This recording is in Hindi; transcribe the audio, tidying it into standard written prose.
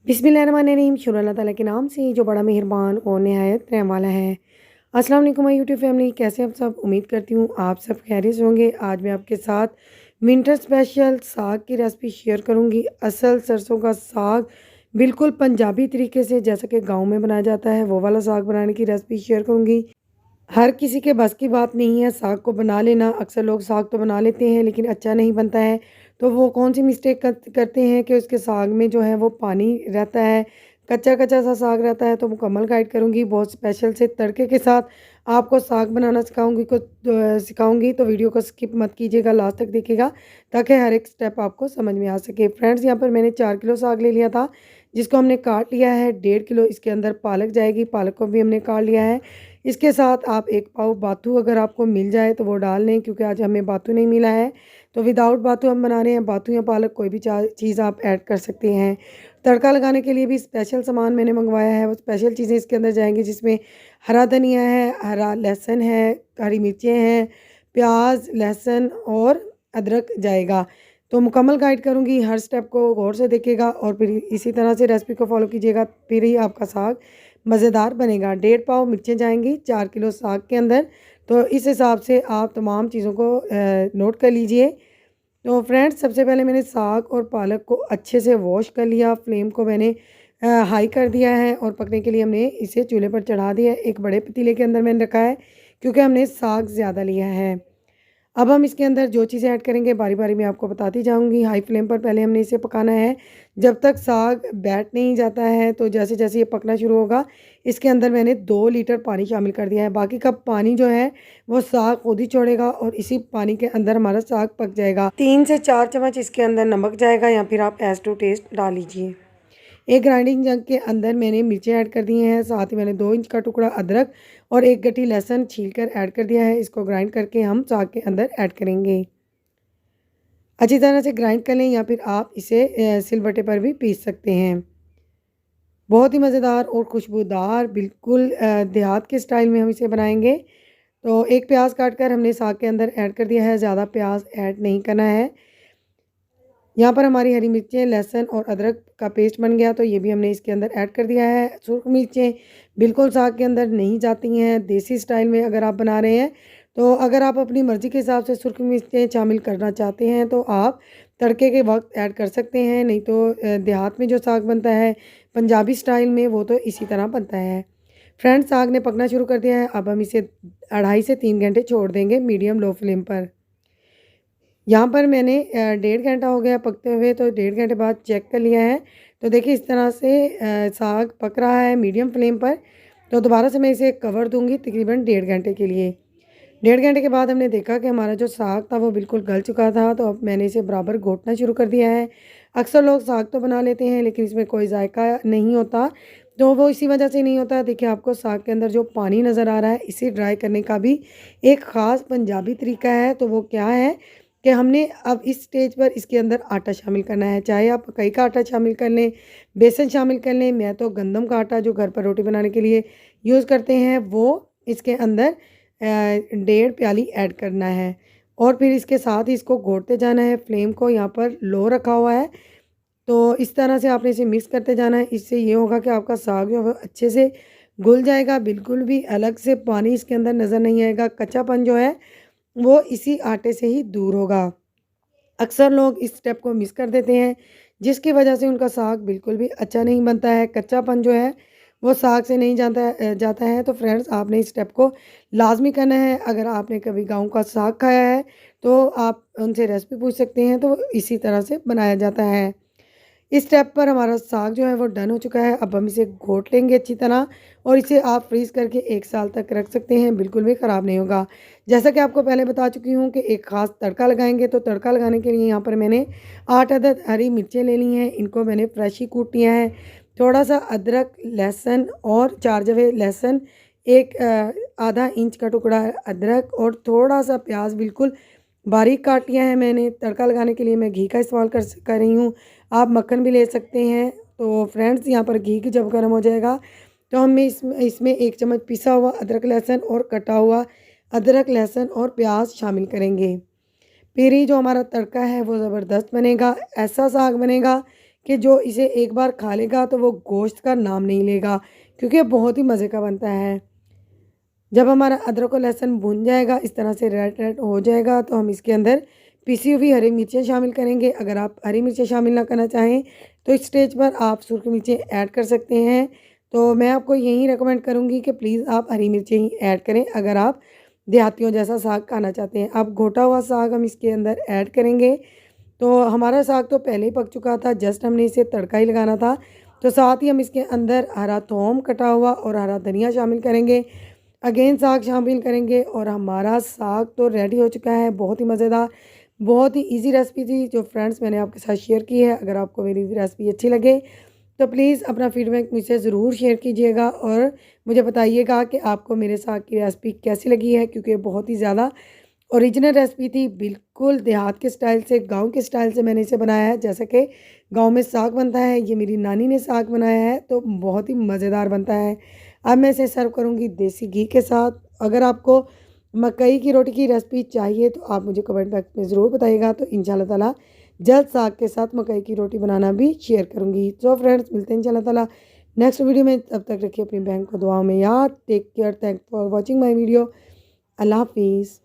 बिस्मिल्लाहिर्रहमानिर्रहीम। शुरू अल्लाह ताला के नाम से जो बड़ा मेहरबान और नहायत रहम वाला है। अस्सलाम वालेकुम माय यूट्यूब फैमिली, कैसे आप सब? उम्मीद करती हूँ आप सब खैरियत से होंगे। आज मैं आपके साथ विंटर स्पेशल साग की रेसिपी शेयर करूँगी। असल सरसों का साग बिल्कुल पंजाबी तरीके से जैसा कि गाँव में बनाया जाता है वो वाला साग बनाने की रेसिपी शेयर करूँगी। हर किसी के बस की बात नहीं है साग को बना लेना। अक्सर लोग साग तो बना लेते हैं लेकिन अच्छा नहीं बनता है। तो वो कौन सी मिस्टेक करते हैं कि उसके साग में जो है वो पानी रहता है, कच्चा-कच्चा सा साग रहता है। तो मुकम्मल गाइड करूँगी, बहुत स्पेशल से तड़के के साथ आपको साग बनाना सिखाऊँगी तो वीडियो को स्किप मत कीजिएगा, लास्ट तक देखिएगा ताकि हर एक स्टेप आपको समझ में आ सके। फ्रेंड्स, यहाँ पर मैंने 4 किलो साग ले लिया था जिसको हमने काट लिया है। 1.5 किलो इसके अंदर पालक जाएगी, पालक को भी हमने काट लिया है। इसके साथ आप 1 पाव बाथू अगर आपको मिल जाए तो वो डाल लें, क्योंकि आज हमें बाथू नहीं मिला है। तो विदाउट बाथू हम बना रहे हैं। बाथू या पालक कोई भी चीज़ आप ऐड कर सकते हैं। तड़का लगाने के लिए भी स्पेशल सामान मैंने मंगवाया है। वो स्पेशल चीज़ें इसके अंदर जाएँगी जिसमें हरा धनिया है, हरा लहसुन है, हरी मिर्चें हैं, प्याज, लहसुन और अदरक जाएगा। तो मुकम्मल गाइड करूँगी, हर स्टेप को गौर से देखिएगा और फिर इसी तरह से रेसिपी को फॉलो कीजिएगा, फिर ही आपका साग मज़ेदार बनेगा। 1.5 पाव मिर्चें जाएँगी 4 किलो साग के अंदर। तो इस हिसाब से आप तमाम चीज़ों को नोट कर लीजिए। तो फ्रेंड्स, सबसे पहले मैंने साग और पालक को अच्छे से वॉश कर लिया। फ्लेम को मैंने हाई कर दिया है और पकने के लिए हमने इसे चूल्हे पर चढ़ा दिया है। एक बड़े पतीले के अंदर मैंने रखा है क्योंकि हमने साग ज़्यादा लिया है। अब हम इसके अंदर जो चीज़ें ऐड करेंगे बारी-बारी मैं आपको बताती जाऊँगी। हाई फ्लेम पर पहले हमने इसे पकाना है जब तक साग बैठ नहीं जाता है। तो जैसे-जैसे ये पकना शुरू होगा इसके अंदर मैंने 2 लीटर पानी शामिल कर दिया है। बाकी का पानी जो है वो साग खुद ही छोड़ेगा और इसी पानी के अंदर हमारा साग पक जाएगा। 3 से 4 चम्मच इसके अंदर नमक जाएगा या फिर आप एज़ टू टेस्ट डाल लीजिए। एक ग्राइंडिंग जग के अंदर मैंने मिर्चें ऐड कर दी हैं, साथ ही मैंने 2 इंच का टुकड़ा अदरक और 1 गट्टी लहसुन छीलकर ऐड कर दिया है। इसको ग्राइंड करके हम साग के अंदर ऐड करेंगे। अच्छी तरह से ग्राइंड कर लें या फिर आप इसे सिलबट्टे पर भी पीस सकते हैं। बहुत ही मज़ेदार और खुशबूदार बिल्कुल देहात के स्टाइल में हम इसे बनाएँगे। तो एक प्याज काट कर हमने साग के अंदर ऐड कर दिया है, ज़्यादा प्याज ऐड नहीं करना है। यहाँ पर हमारी हरी मिर्चें, लहसुन और अदरक का पेस्ट बन गया तो ये भी हमने इसके अंदर ऐड कर दिया है। सुर्ख मिर्चें बिल्कुल साग के अंदर नहीं जाती हैं, देसी स्टाइल में अगर आप बना रहे हैं तो अगर आप अपनी मर्ज़ी के हिसाब से सुर्ख मिर्चें शामिल करना चाहते हैं तो आप तड़के के वक्त ऐड कर सकते हैं, नहीं तो देहात में जो साग बनता है पंजाबी स्टाइल में वो तो इसी तरह बनता है। फ्रेंड्स, साग ने पकना शुरू कर दिया है। अब हम इसे 2.5 से 3 घंटे छोड़ देंगे मीडियम लो फ्लेम पर। यहाँ पर मैंने 1.5 घंटा हो गया पकते हुए, तो 1.5 घंटे बाद चेक कर लिया है। तो देखिए इस तरह से साग पक रहा है मीडियम फ्लेम पर। तो दोबारा से मैं इसे कवर दूँगी तकरीबन 1.5 घंटे के लिए। 1.5 घंटे के बाद हमने देखा कि हमारा जो साग था वो बिल्कुल गल चुका था, तो अब मैंने इसे बराबर घोटना शुरू कर दिया है। अक्सर लोग साग तो बना लेते हैं लेकिन इसमें कोई जायका नहीं होता, तो वो इसी वजह से नहीं होता। देखिए आपको साग के अंदर जो पानी नज़र आ रहा है इसे ड्राई करने का भी एक ख़ास पंजाबी तरीका है। तो वो क्या है कि हमने अब इस स्टेज पर इसके अंदर आटा शामिल करना है। चाहे आप मकई का आटा शामिल कर लें, बेसन शामिल कर लें, मैं तो गंदम का आटा जो घर पर रोटी बनाने के लिए यूज़ करते हैं वो इसके अंदर 1.5 प्याली ऐड करना है और फिर इसके साथ ही इसको घोटते जाना है। फ्लेम को यहाँ पर लो रखा हुआ है। तो इस तरह से आपने इसे मिक्स करते जाना है। इससे ये होगा कि आपका साग जो है वो अच्छे से घुल जाएगा, बिल्कुल भी अलग से पानी इसके अंदर नज़र नहीं आएगा। कच्चापन जो है वो इसी आटे से ही दूर होगा। अक्सर लोग इस स्टेप को मिस कर देते हैं जिसकी वजह से उनका साग बिल्कुल भी अच्छा नहीं बनता है। कच्चापन जो है वो साग से नहीं जाता है। तो फ्रेंड्स, आपने इस स्टेप को लाज़मी करना है। अगर आपने कभी गाँव का साग खाया है तो आप उनसे रेसिपी पूछ सकते हैं, तो इसी तरह से बनाया जाता है। इस स्टेप पर हमारा साग जो है वो डन हो चुका है। अब हम इसे घोट लेंगे अच्छी तरह और इसे आप फ्रीज़ करके 1 साल तक रख सकते हैं, बिल्कुल भी ख़राब नहीं होगा। जैसा कि आपको पहले बता चुकी हूँ कि एक ख़ास तड़का लगाएँगे, तो तड़का लगाने के लिए यहाँ पर मैंने 8 अदद हरी मिर्चें ले ली हैं। इनको मैंने फ्रेश ही कूट लिया है। थोड़ा-सा अदरक, लहसुन और 4 जवे लहसुन, एक आधा इंच का टुकड़ा अदरक और थोड़ा-सा प्याज बिल्कुल बारीक काट लिया है मैंने। तड़का लगाने के लिए मैं घी का इस्तेमाल कर रही हूँ। आप मक्खन भी ले सकते हैं। तो फ्रेंड्स, यहाँ पर घी जब गर्म हो जाएगा तो हम इसमें 1 चम्मच पिसा हुआ अदरक लहसुन और कटा हुआ अदरक लहसुन और प्याज शामिल करेंगे। फिर ही जो हमारा तड़का है वो ज़बरदस्त बनेगा। ऐसा साग बनेगा कि जो इसे एक बार खा लेगा तो वो गोश्त का नाम नहीं लेगा, क्योंकि ये बहुत ही मज़े का बनता है। जब हमारा अदरक और लहसुन भुन जाएगा, इस तरह से रेड रेड हो जाएगा, तो हम इसके अंदर पिसी हुई हरी मिर्चें शामिल करेंगे। अगर आप हरी मिर्चें शामिल ना करना चाहें तो इस स्टेज पर आप सूखी मिर्चें ऐड कर सकते हैं। तो मैं आपको यही रिकमेंड करूँगी कि प्लीज़ आप हरी मिर्चें ही ऐड करें अगर आप देहातियों जैसा साग खाना चाहते हैं। अब घोटा हुआ साग हम इसके अंदर ऐड करेंगे। तो हमारा साग तो पहले ही पक चुका था, जस्ट हमने इसे तड़का ही लगाना था। तो साथ ही हम इसके अंदर हरा थोम कटा हुआ और हरा धनिया शामिल करेंगे। अगेन साग शामिल करेंगे और हमारा साग तो रेडी हो चुका है। बहुत ही मज़ेदार, बहुत ही इजी रेसिपी थी जो फ्रेंड्स मैंने आपके साथ शेयर की है। अगर आपको मेरी रेसिपी अच्छी लगे तो प्लीज़ अपना फीडबैक मुझसे ज़रूर शेयर कीजिएगा और मुझे बताइएगा कि आपको मेरे साग की रेसिपी कैसी लगी है, क्योंकि बहुत ही ज़्यादा ओरिजिनल रेसिपी थी। बिल्कुल देहात के स्टाइल से, गाँव के स्टाइल से मैंने इसे बनाया है। जैसा कि गाँव में साग बनता है, ये मेरी नानी ने साग बनाया है, तो बहुत ही मज़ेदार बनता है। अब मैं इसे सर्व करूँगी देसी घी के साथ। अगर आपको मकई की रोटी की रेसिपी चाहिए तो आप मुझे कमेंट बॉक्स में ज़रूर बताइएगा, तो इंशाल्लाह ताला जल्द साग के साथ मकई की रोटी बनाना भी शेयर करूँगी। सो फ्रेंड्स, मिलते हैं इंशाल्लाह ताला नेक्स्ट वीडियो में। तब तक रखिए अपनी बहन को दुआओं में याद। Take care, thanks for watching my video. Allah हाफिज़।